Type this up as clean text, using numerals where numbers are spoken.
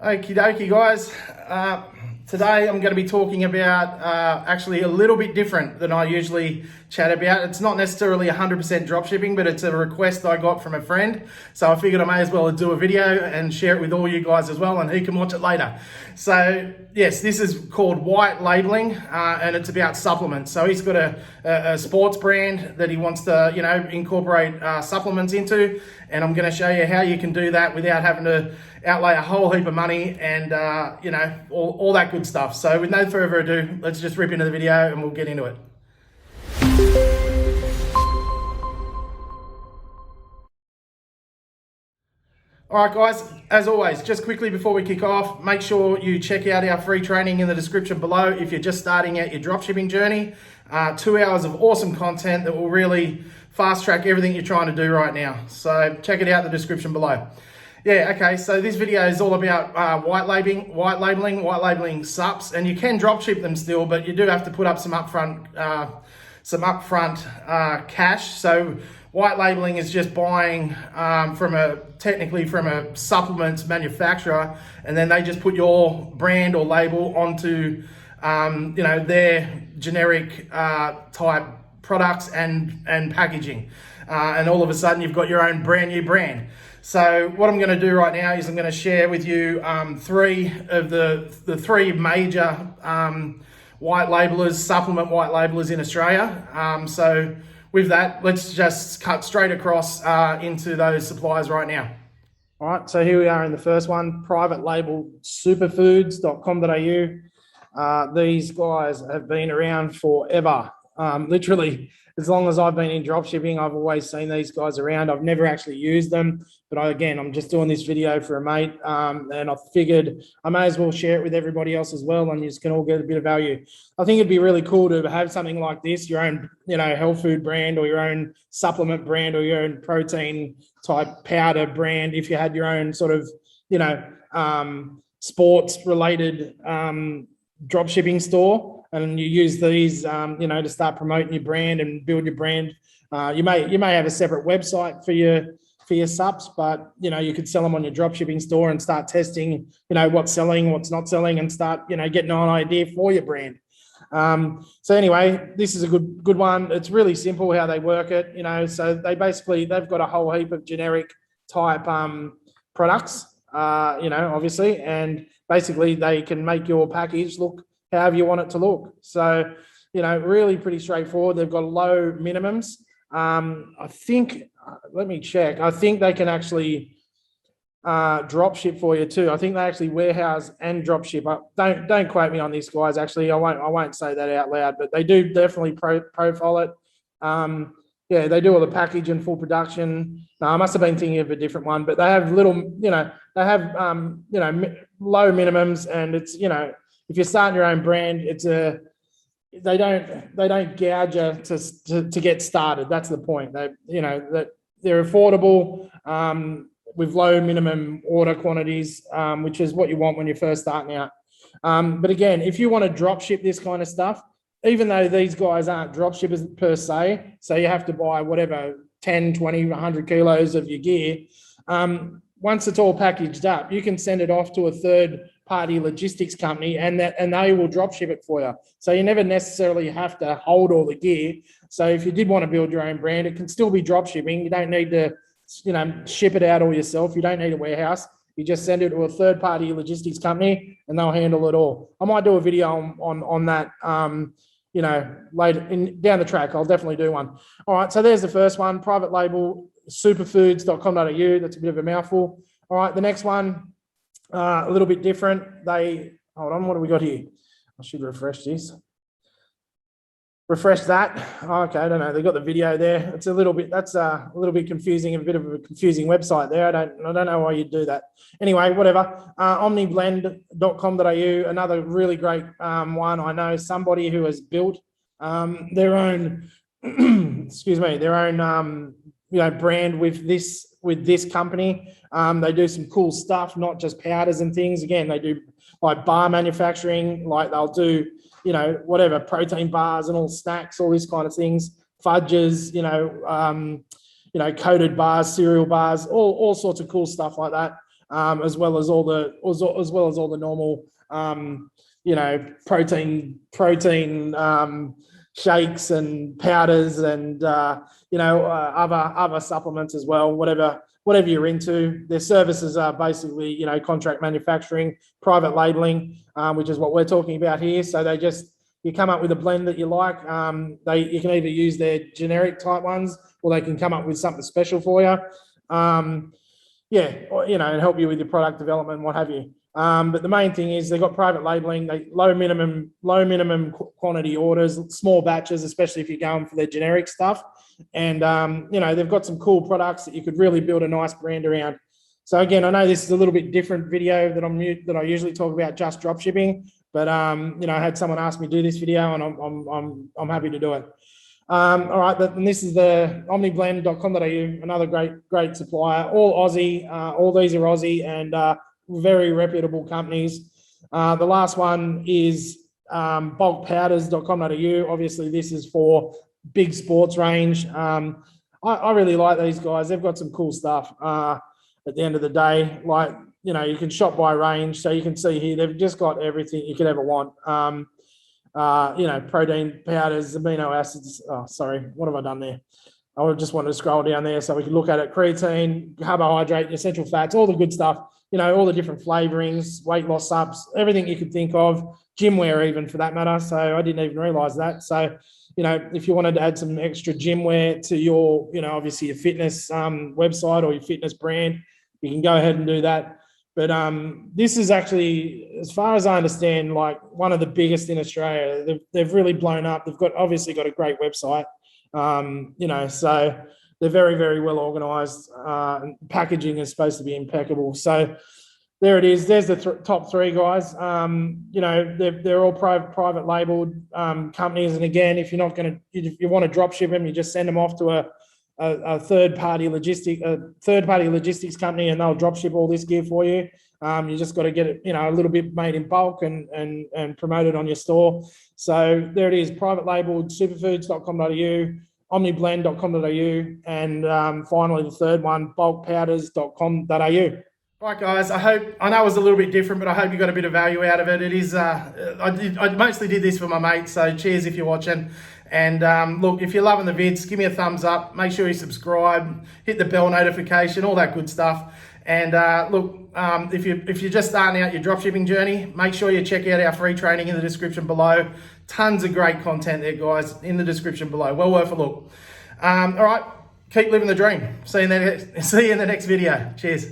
Okie dokie, guys. Today I'm going to be talking about actually a little bit different than I usually chat about. It's not necessarily 100% dropshipping, but it's a request I got from a friend. So I figured I may as well do a video and share it with all you guys as well, and he can watch it later. So yes, this is called white labeling, and it's about supplements. So he's got a sports brand that he wants to, incorporate supplements into, and I'm going to show you how you can do that without having to outlay a whole heap of money and all that good stuff. So with no further ado, let's just rip into the video and we'll get into it. All right, guys, as always, just quickly before we kick off, make sure you check out our free training in the description below if you're just starting out your dropshipping journey. 2 hours of awesome content that will really fast track everything you're trying to do right now. So check it out in the description below. Yeah, okay, so this video is all about white labeling subs, and you can dropship them still, but you do have to put up some upfront cash. So white labeling is just buying technically from a supplements manufacturer, and then they just put your brand or label onto their generic type products and packaging, and all of a sudden you've got your own brand new brand. So what I'm going to do right now is I'm going to share with you three of the three major white labelers, supplement white labelers in Australia. So with that, let's just cut straight across into those suppliers right now. All right, so here we are in the first one, private label superfoods.com.au. These guys have been around forever. Literally, as long as I've been in dropshipping, I've always seen these guys around. I've never actually used them, but I'm just doing this video for a mate, and I figured I may as well share it with everybody else as well, and you can all get a bit of value. I think it'd be really cool to have something like this, your own, health food brand, or your own supplement brand, or your own protein type powder brand. If you had your own sort of, sports related dropshipping store, and you use these, to start promoting your brand and build your brand. You may have a separate website for your subs, but you could sell them on your dropshipping store and start testing, what's selling, what's not selling, and start, getting an idea for your brand. So anyway, this is a good one. It's really simple how they work it. So they've got a whole heap of generic type products, obviously, and basically they can make your package look however you want it to look. So, really pretty straightforward. They've got low minimums. I think, let me check. I think they can actually drop ship for you too. I think they actually warehouse and drop ship. Don't quote me on this, guys. Actually, I won't say that out loud, but they do definitely profile it. They do all the package and full production. No, I must have been thinking of a different one, but they have low minimums, and it's, if you're starting your own brand, they don't gouge you to get started. That's the point. That they're affordable with low minimum order quantities, which is what you want when you're first starting out. But again, if you want to drop ship this kind of stuff, even though these guys aren't drop shippers per se, so you have to buy whatever 10, 20, 100 kilos of your gear. Once it's all packaged up, you can send it off to a third-party logistics company, and they will drop ship it for you. So you never necessarily have to hold all the gear. So if you did want to build your own brand, it can still be drop shipping. You don't need to, ship it out all yourself. You don't need a warehouse. You just send it to a third-party logistics company, and they'll handle it all. I might do a video on that, later down the track. I'll definitely do one. All right, so there's the first one, private label superfoods.com.au. That's a bit of a mouthful. All right, the next one, a little bit different. Hold on, what do we got here? I should refresh this. Refresh that. Okay, I don't know. They got the video there. That's a little bit confusing, a bit of a confusing website there. I don't know why you'd do that. Anyway, whatever. Omniblend.com.au, another really great one. I know somebody who has built their own brand with this company. They do some cool stuff, not just powders and things. Again, they do like bar manufacturing, like they'll do, whatever, protein bars and all snacks, all these kind of things, fudges, coated bars, cereal bars, all sorts of cool stuff like that. as well as all the normal, protein shakes and powders and other supplements as well. Whatever you're into. Their services are basically, contract manufacturing, private labeling, which is what we're talking about here. So you come up with a blend that you like. You can either use their generic type ones, or they can come up with something special for you. And help you with your product development and what have you. But the main thing is they've got private labeling, low minimum quantity orders, small batches, especially if you're going for their generic stuff. And, they've got some cool products that you could really build a nice brand around. So again, I know this is a little bit different video that I usually talk about just drop shipping, but, I had someone ask me to do this video, and I'm happy to do it. All right, and this is the omniblend.com.au, another great supplier, all Aussie. All these are Aussie and very reputable companies. The last one is Bulkpowders.com.au. Obviously, this is for big sports range. I really like these guys. They've got some cool stuff. At the end of the day, you can shop by range. So you can see here, they've just got everything you could ever want. Protein powders, amino acids. Oh, sorry, what have I done there? I just wanted to scroll down there so we can look at it. Creatine, carbohydrate, essential fats, all the good stuff. All the different flavorings, weight loss subs, everything you could think of, gym wear even for that matter. So I didn't even realize that. So, if you wanted to add some extra gym wear to your, obviously your fitness website or your fitness brand, you can go ahead and do that. But this is actually, as far as I understand, like one of the biggest in Australia. They've really blown up. They've obviously got a great website, so they're very, very well organised. Packaging is supposed to be impeccable. So there it is. There's the top three guys. They're all private labelled companies. And again, if you want to drop ship them, you just send them off to a third-party logistics company, and they'll drop ship all this gear for you. You just got to get it, a little bit made in bulk and promote it on your store. So there it is, private labeled, superfoods.com.au, omniblend.com.au, and finally the third one, bulkpowders.com.au. Right, guys, I know it was a little bit different, but I hope you got a bit of value out of it. It is, I mostly did this for my mates, so cheers if you're watching. And look, if you're loving the vids, give me a thumbs up. Make sure you subscribe, hit the bell notification, all that good stuff. And if you're just starting out your dropshipping journey, make sure you check out our free training in the description below. Tons of great content there, guys, in the description below. Well worth a look. All right, keep living the dream. See you in the next video. Cheers.